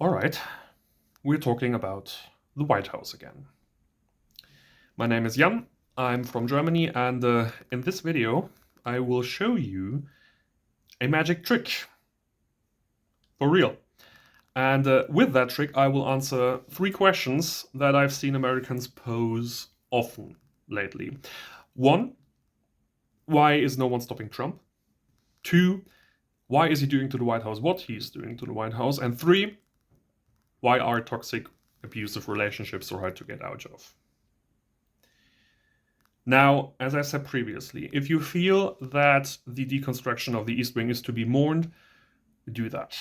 All right, we're talking about the White House again. My name is Jan, I'm from Germany, and in this video I will show you a magic trick. For real. And with that trick I will answer 3 questions that I've seen Americans pose often lately. 1, why is no one stopping Trump? 2, why is he doing to the White House what he's doing to the White House? And 3, why are toxic, abusive relationships so hard to get out of? Now, as I said previously, if you feel that the deconstruction of the East Wing is to be mourned, do that.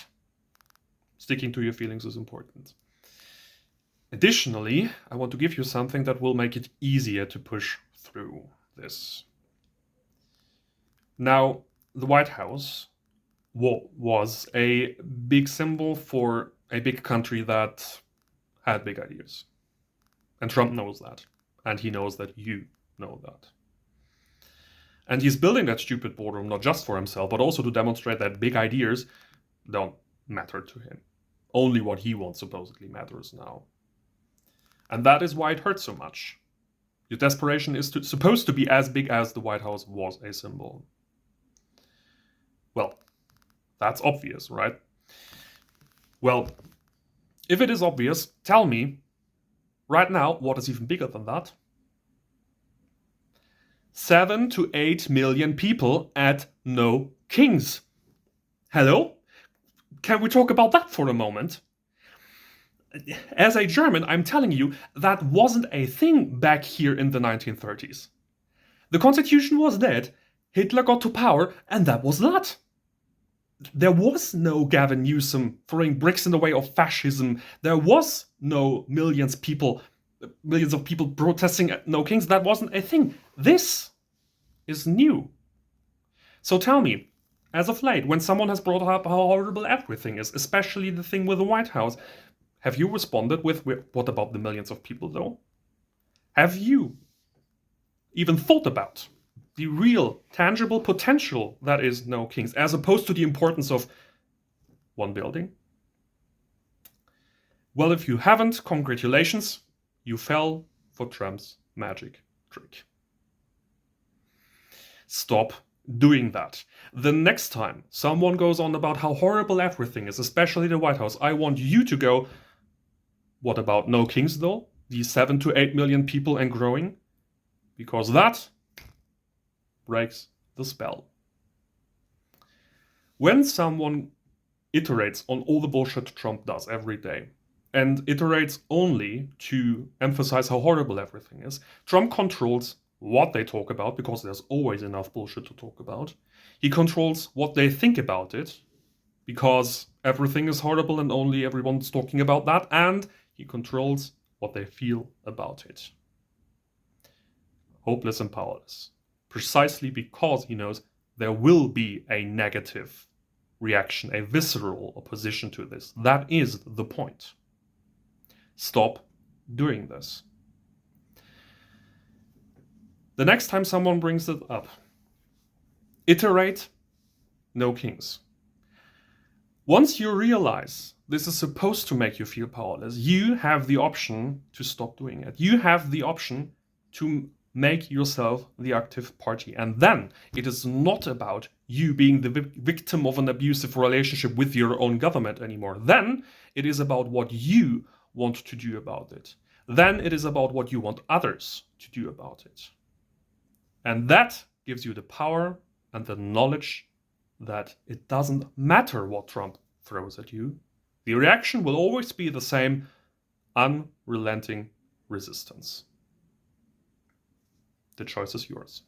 Sticking to your feelings is important. Additionally, I want to give you something that will make it easier to push through this. Now, the White House was a big symbol for a big country that had big ideas. And Trump knows that. And he knows that you know that. And he's building that stupid boardroom not just for himself, but also to demonstrate that big ideas don't matter to him. Only what he wants supposedly matters now. And that is why it hurts so much. Your desperation is supposed to be as big as the White House was a symbol. Well, that's obvious, right? Well, if it is obvious, tell me, right now, what is even bigger than that? 7 to 8 million people at no kings. Hello? Can we talk about that for a moment? As a German, I'm telling you, that wasn't a thing back here in the 1930s. The Constitution was dead, Hitler got to power, and that was that. There was no Gavin Newsom throwing bricks in the way of fascism. There was no millions of people protesting at no kings. That wasn't a thing. This is new. So tell me, as of late, when someone has brought up how horrible everything is, especially the thing with the White House, have you responded with, what about the millions of people though? Have you even thought about the real, tangible potential that is no kings, as opposed to the importance of one building? Well, if you haven't, congratulations, you fell for Trump's magic trick. Stop doing that. The next time someone goes on about how horrible everything is, especially the White House, I want you to go, what about no kings though? The 7 to 8 million people and growing? Because that breaks the spell. When someone iterates on all the bullshit Trump does every day, and iterates only to emphasize how horrible everything is, Trump controls what they talk about, because there's always enough bullshit to talk about. He controls what they think about it, because everything is horrible and only everyone's talking about that, and he controls what they feel about it. Hopeless and powerless. Precisely because he knows there will be a negative reaction, a visceral opposition to this. That is the point. Stop doing this. The next time someone brings it up, iterate, no kings. Once you realize this is supposed to make you feel powerless, you have the option to stop doing it. You have the option to make yourself the active party. And then it is not about you being the victim of an abusive relationship with your own government anymore. Then it is about what you want to do about it. Then it is about what you want others to do about it. And that gives you the power and the knowledge that it doesn't matter what Trump throws at you. The reaction will always be the same: unrelenting resistance. The choice is yours.